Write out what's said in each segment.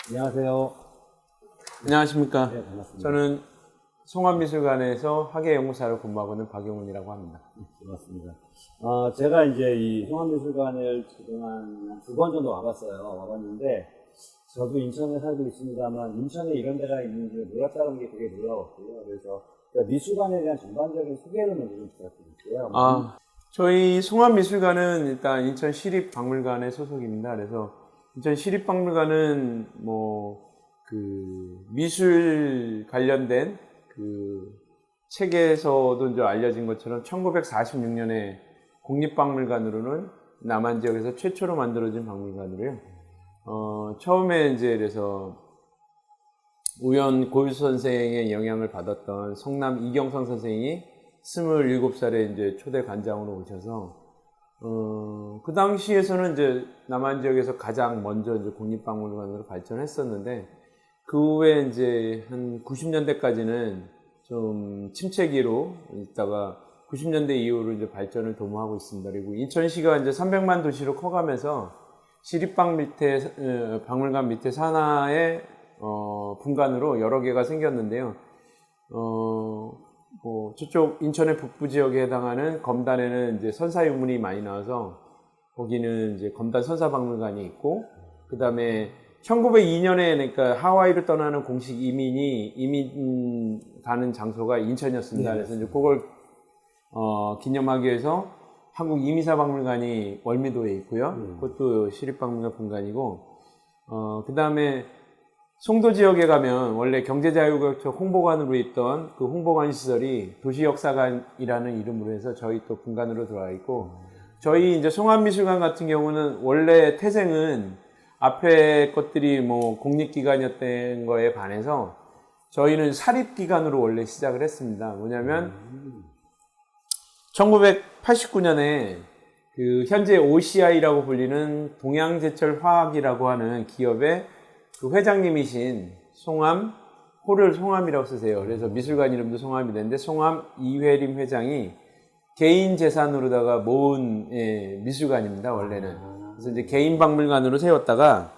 안녕하세요. 안녕하십니까. 네, 반갑습니다. 저는 송암미술관에서 학예연구사로 근무하고 있는 박용훈이라고 합니다. 반갑습니다. 제가 이제 이 송암미술관을 그동안 2번 정도 와봤는데, 저도 인천에 살고 있습니다만, 인천에 이런 데가 있는지 몰랐다는 게 되게 놀라웠고요. 그래서 미술관에 대한 전반적인 소개를 먼저 좀 부탁드릴게요. 저희 송암미술관은 일단 인천시립박물관의 소속입니다. 그래서 인천시립박물관은 미술 관련된 책에서도 이제 알려진 것처럼 1946년에 국립박물관으로는 남한 지역에서 최초로 만들어진 박물관으로요. 처음에 이제 그래서 우연 고유수 선생의 영향을 받았던 성남 이경선 선생이 27살에 이제 초대 관장으로 오셔서 그 당시에서는 이제 남한 지역에서 가장 먼저 이제 국립박물관으로 발전했었는데 그 후에 이제 한 90년대까지는 좀 침체기로 있다가 90년대 이후로 이제 발전을 도모하고 있습니다. 그리고 인천시가 이제 300만 도시로 커가면서 박물관 밑에 산하의 분관으로 여러 개가 생겼는데요. 저쪽 인천의 북부 지역에 해당하는 검단에는 이제 선사 유물이 많이 나와서 거기는 이제 검단 선사박물관이 있고, 그 다음에 1902년에 그러니까 하와이로 떠나는 공식 이민 가는 장소가 인천이었습니다. 네. 그래서 이제 그걸 기념하기 위해서 한국 이미사박물관이 월미도에 있고요. 그것도 시립박물관 분관이고, 그 다음에 송도 지역에 가면 원래 경제자유구역처 홍보관으로 있던 그 홍보관 시설이 도시역사관이라는 이름으로 해서 저희 또 분관으로 들어와 있고, 저희 이제 송암미술관 같은 경우는 원래 태생은 앞에 것들이 공립기관이었던 거에 반해서 저희는 사립기관으로 원래 시작을 했습니다. 뭐냐면 1989년에 그 현재 OCI라고 불리는 동양제철화학이라고 하는 기업의 그 회장님이신 호를 송암이라고 쓰세요. 그래서 미술관 이름도 송암이 되는데 송암 이회림 회장이 개인 재산으로다가 모은 미술관입니다, 원래는. 그래서 이제 개인 박물관으로 세웠다가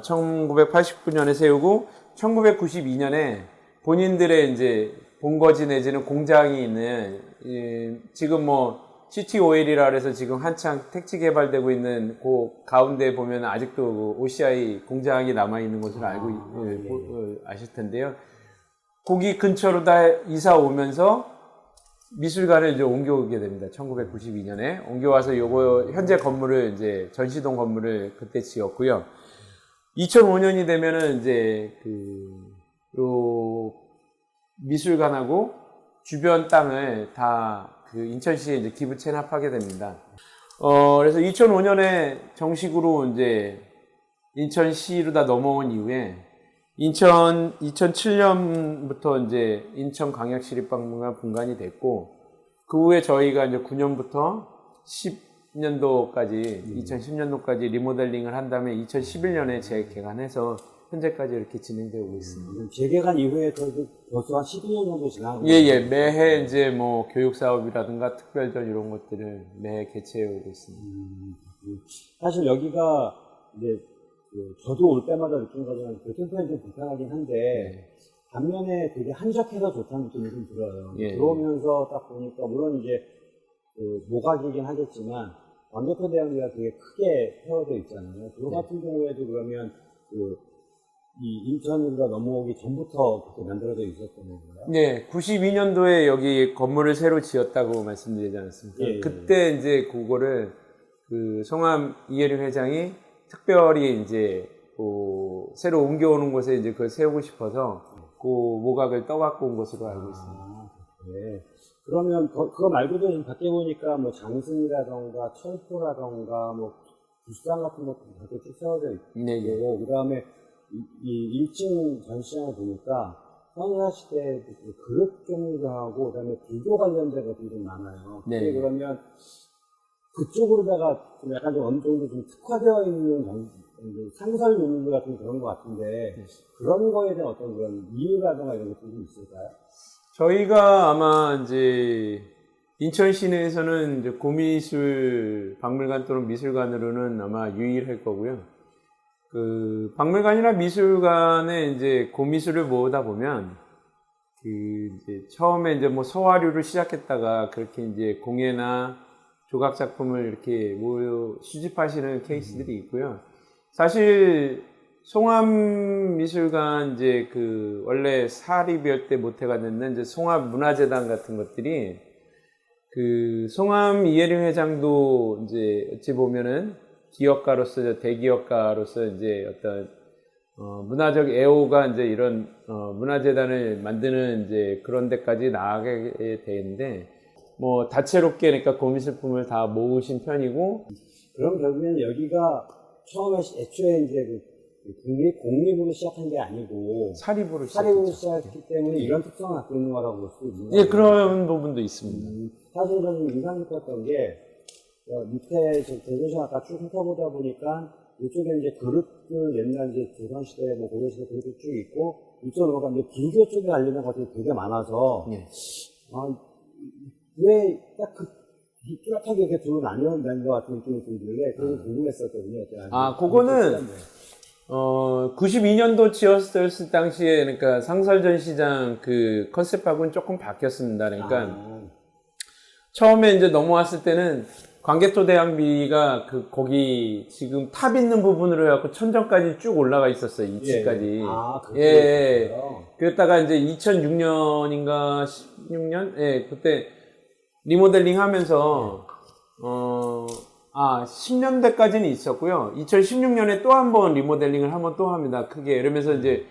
1989년에 세우고 1992년에 본인들의 이제 본거지 내지는 공장이 있는 지금 CTOL이라 그래서 지금 한창 택지 개발되고 있는 그 가운데 보면 아직도 그 OCI 공장이 남아 있는 것을 아실 텐데요. 거기 근처로 다 이사 오면서 미술관을 이제 옮겨오게 됩니다. 1992년에 옮겨와서 요거 현재 건물을 이제 전시동 건물을 그때 지었고요. 2005년이 되면은 이제 요 미술관하고 주변 땅을 다 그 인천시에 이제 기부 체납하게 됩니다. 그래서 2005년에 정식으로 이제 인천시로 다 넘어온 이후에 2007년부터 이제 인천광역시립박물관 분관이 됐고, 그 후에 저희가 이제 9년부터 10년도까지, 2010년도까지 리모델링을 한 다음에 2011년에 재개관해서 현재까지 이렇게 진행되고 있습니다. 재개관 이후에 벌써 한 12년 정도 지나고 예. 매해 이제 교육 사업이라든가 특별전 이런 것들을 매해 개최해 오고 있습니다. 사실 여기가 이제 저도 올 때마다 느낀 거지만 교통편이 좀 불편하긴 한데 반면에 되게 한적해서 좋다는 느낌이 좀 들어요. 들어오면서 딱 보니까 물론 이제 모각이긴 하겠지만 완벽한 대형리가 되게 크게 세워져 있잖아요. 그거 같은 경우에도 그러면 이 인천으로 넘어오기 전부터 그렇게 만들어져 있었던 건가요? 네, 92년도에 여기 건물을 새로 지었다고 말씀드리지 않았습니까? 그때 이제 그거를 송암 이혜림 회장이 특별히 이제 새로 옮겨오는 곳에 이제 그걸 세우고 싶어서 그 모각을 떠갖고 온 것으로 알고 있습니다. 네. 그러면 그거 말고도 좀 밖에 보니까 장승이라던가 철포라던가 부스장 같은 것도 밖에 쭉 세워져 있고, 그 다음에 이 1층 전시장을 보니까 선사시대 그릇 종류하고 그다음에 비교 관련된 것들이 좀 많아요. 그게 그러면 그쪽으로다가 좀 약간 좀 어느 정도 좀 특화되어 있는 상설 요물 같은 그런 것 같은데 그런 거에 대한 어떤 그런 이유라든가 이런 것들이 좀 있을까요? 저희가 아마 이제 인천 시내에서는 이제 고미술 박물관 또는 미술관으로는 아마 유일할 거고요. 그 박물관이나 미술관에 이제 고미술을 모으다 보면 그 이제 처음에 이제 뭐 소화류를 시작했다가 그렇게 이제 공예나 조각 작품을 이렇게 모여 수집하시는 케이스들이 있고요. 사실 송암미술관 이제 그 원래 사립이었 때 못 해갔는데 이제 송암문화재단 같은 것들이 그 송암 이혜림 회장도 이제 어찌 보면은 기업가로서 대기업가로서 이제 어떤 문화적 애호가 이제 이런 문화재단을 만드는 이제 그런 데까지 나아가게 되는데 뭐 다채롭게 그러니까 고미술품을 다 모으신 편이고. 그럼 결국엔 여기가 처음에 애초에 이제 공립으로 시작한 게 아니고 사립으로 시작했기 때문에 이런 특성을 갖고 있는 거라고 볼 수 있는 거예요. 예, 그런 부분도 있습니다. 사실 저는 인상 깊었던 게 밑에 대전시 아까 쭉 훑어보다 보니까 이쪽에 이제 그릇들 옛날 이제 조선시대 뭐 고려시대 그릇들 쭉 있고 이쪽으로 가면 이제 불교 쪽에 관련된 것들이 되게 많아서 예. 왜 딱 뚜렷하게 이렇게 둘로 나뉘어낸 것 같은 느낌이 들길래 그걸 궁금했었거든요. 그거는 92년도 지었을 당시에 그러니까 상설전 시장 그 컨셉하고는 조금 바뀌었습니다. 그러니까 처음에 이제 넘어왔을 때는 광개토 대항비가 그 거기 지금 탑 있는 부분으로 해갖고 천정까지 쭉 올라가 있었어요. 2층까지. 예. 그랬다가 이제 2006년인가 16년? 예, 그때 리모델링 하면서 10년대까지는 있었고요. 2016년에 또 한 번 리모델링을 한번 또 합니다. 크게. 이러면서 이제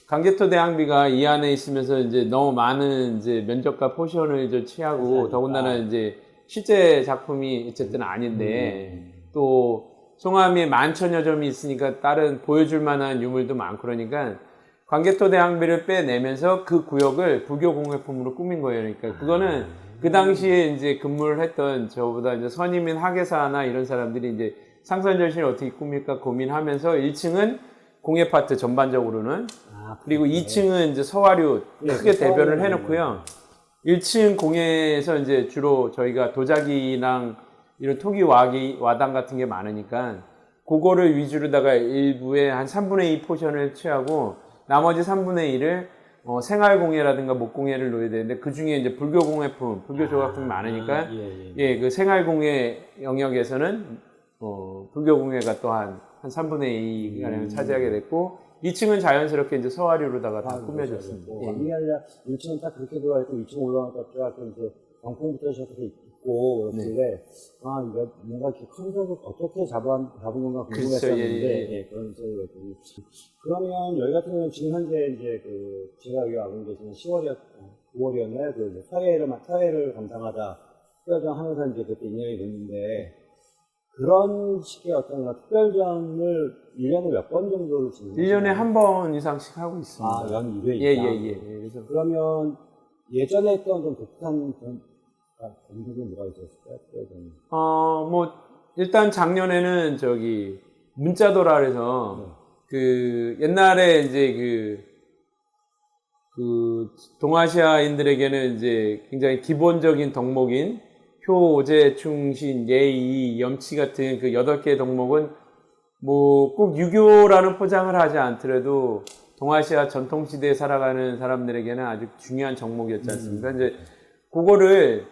광개토 대항비가 이 안에 있으면서 이제 너무 많은 이제 면적과 포션을 이제 취하고 더군다나 이제 실제 작품이 어쨌든 아닌데 또 송암에 11,000여 점이 있으니까 다른 보여줄 만한 유물도 많고 그러니까 광개토 대항비를 빼내면서 그 구역을 불교 공예품으로 꾸민 거예요. 그러니까 그거는 그 당시에 이제 근무를 했던 저보다 이제 선임인 학예사나 이런 사람들이 이제 상선전시를 어떻게 꾸밀까 고민하면서 1층은 공예 파트 전반적으로는 그리고 2층은 이제 서화류 크게 대변을 해놓고요. 1층 공예에서 이제 주로 저희가 도자기랑 이런 토기 와당 같은 게 많으니까 그거를 위주로다가 일부에 한 3분의 2 포션을 취하고 나머지 3분의 1을 생활공예라든가 목공예를 놓아야 되는데 그 중에 이제 불교공예품, 불교조각품이 많으니까 그 생활공예 영역에서는 불교공예가 또 한 3분의 2가량 차지하게 됐고 2층은 자연스럽게 이제 서화류로다가 다 꾸며졌습니다. 이게 아니라 1층은 딱 그렇게 들어가 있고 2층 올라가니까 좀 방풍부터 시작해서 있고 그런데 뭔가 이렇게 컨셉을 어떻게 잡은 건가 궁금했었는데 그런 생각이 들고 그러면 여기 같은 경우는 지금 현재 이제 제가 여기 와본 게 지금 9월이었나요? 그 사회를 감당하다 특별전 하면서 이제 그때 인연이 됐는데 그런 식의 어떤 특별전을 1년에 몇 번 정도를 진행하시나요? 1년에 한 번 이상씩 하고 있습니다. 연 2회 이상? 예. 그래서 그러면 예전에 했던 좀 독특한 전국은 뭐가 있었을까요? 특별전. 뭐 일단 작년에는 문자도라 그래서 그 옛날에 이제 그 동아시아인들에게는 이제 굉장히 기본적인 덕목인 효제, 충신, 예의, 염치 같은 그 8개의 덕목은 뭐 꼭 유교라는 포장을 하지 않더라도 동아시아 전통시대에 살아가는 사람들에게는 아주 중요한 덕목이었지 않습니까? 이제 그거를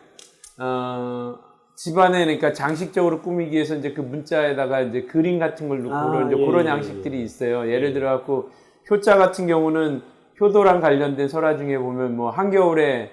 집안에 그러니까 장식적으로 꾸미기 위해서 이제 그 문자에다가 이제 그림 같은 걸 넣고 그런 양식들이 있어요. 예를 들어 갖고 효자 같은 경우는 효도랑 관련된 설화 중에 보면 뭐 한겨울에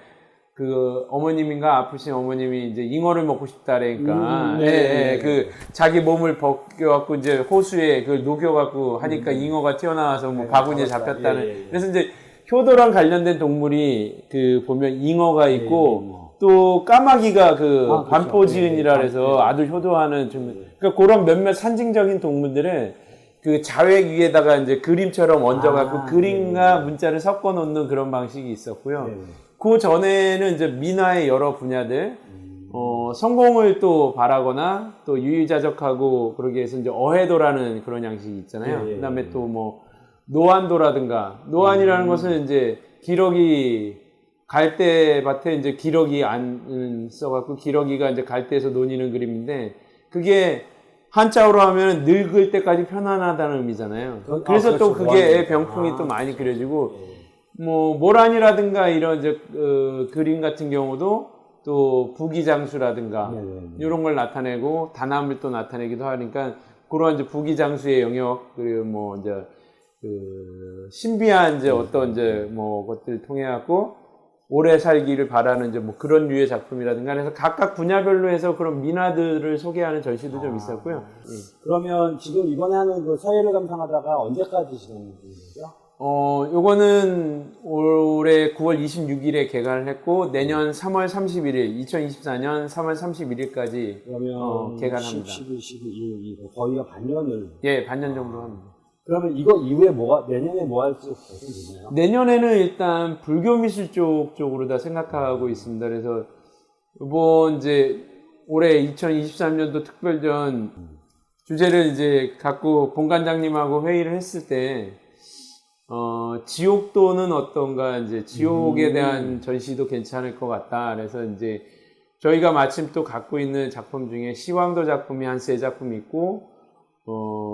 그 어머님인가 아프신 어머님이 이제 잉어를 먹고 싶다 그러니까 그 자기 몸을 벗겨갖고 이제 호수에 그걸 녹여갖고 하니까 잉어가 튀어나와서 뭐 바구니에 잡혔다는 그래서 이제 효도랑 관련된 동물이 그 보면 잉어가 있고 또 까마귀가 반포지은이라 그래서 아주 효도하는 그러니까 그런 몇몇 상징적인 동물들을 그 자획 위에다가 이제 그림처럼 얹어갖고 그림과 문자를 섞어 놓는 그런 방식이 있었고요. 그 전에는 이제 민화의 여러 분야들, 성공을 또 바라거나 또 유유자적하고 그러기 위해서 이제 어해도라는 그런 양식이 있잖아요. 그 다음에 또 뭐 노안도라든가, 노안이라는 것은 이제 기러기, 갈대밭에 이제 기러기 안 써갖고 기러기가 이제 갈대에서 논이는 그림인데 그게 한자어로 하면 늙을 때까지 편안하다는 의미잖아요. 그래서 또 그게 병풍이 또 많이 그려지고, 뭐 모란이라든가 이런 그림 같은 경우도 또 부기장수라든가 이런 걸 나타내고 단암을 또 나타내기도 하니까 그런 이제 부기장수의 영역 그리고 뭐 이제 그 신비한 이제 어떤 이제 뭐 것들 통해 갖고 오래 살기를 바라는 이제 뭐 그런 류의 작품이라든가 해서 각각 분야별로 해서 그런 민화들을 소개하는 전시도 좀 있었고요. 그러면 지금 이번에 하는 그 서예를 감상하다가 언제까지 진행되는 거죠? 요거는 올해 9월 26일에 개관을 했고 내년 3월 31일, 2024년 3월 31일까지 그러면 개관합니다. 11, 12, 거의가 반년을. 예, 반년 정도 합니다. 그러면 이거 이후에 내년에 뭐 할지 결정되나요? 내년에는 일단 불교미술 쪽으로 다 생각하고 있습니다. 그래서 이번 이제 올해 2023년도 특별전 주제를 이제 갖고 본관장님하고 회의를 했을 때 지옥도는 어떤가, 이제 지옥에 대한 전시도 괜찮을 것 같다. 그래서 이제 저희가 마침 또 갖고 있는 작품 중에 시황도 작품이 한 3작품 있고,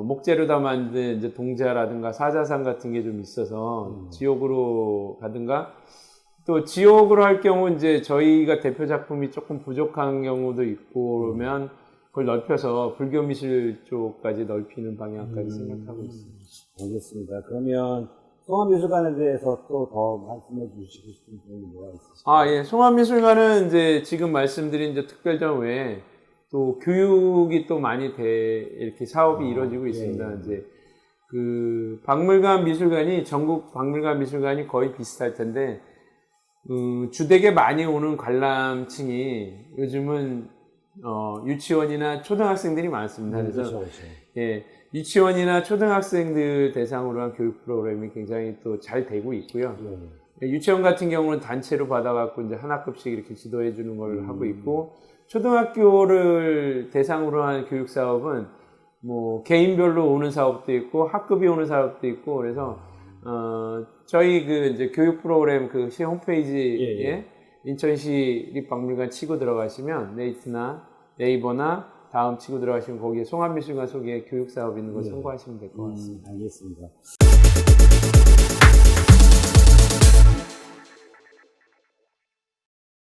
목재로 다 만든 이제 동자라든가 사자상 같은 게 좀 있어서 지옥으로 가든가, 또 지옥으로 할 경우 이제 저희가 대표 작품이 조금 부족한 경우도 있고 그러면 그걸 넓혀서 불교 미술 쪽까지 넓히는 방향까지 생각하고 있습니다. 알겠습니다. 그러면 송암미술관에 대해서 또 더 말씀해 주시고 싶은 부분이 뭐가 있으실까요? 예. 송암미술관은 이제 지금 말씀드린 이제 특별전 외에 또 교육이 또 많이 이렇게 사업이 이루어지고 있습니다. 이제 그 박물관 미술관이 전국 박물관 미술관이 거의 비슷할 텐데 주되게 많이 오는 관람층이 요즘은 유치원이나 초등학생들이 많습니다. 그래서 그렇죠. 예, 유치원이나 초등학생들 대상으로 한 교육 프로그램이 굉장히 또 잘 되고 있고요. 유치원 같은 경우는 단체로 받아갖고 이제 한 학급씩 이렇게 지도해 주는 걸 하고 있고, 초등학교를 대상으로 한 교육 사업은 뭐 개인별로 오는 사업도 있고 학급이 오는 사업도 있고, 그래서 저희 그 이제 교육 프로그램 그 시 홈페이지에 인천시 립박물관 치고 들어가시면 네이버나 다음 치고 들어가시면 거기에 송암미술관 소개 교육 사업 있는 거 참고하시면 될 것 같습니다. 알겠습니다.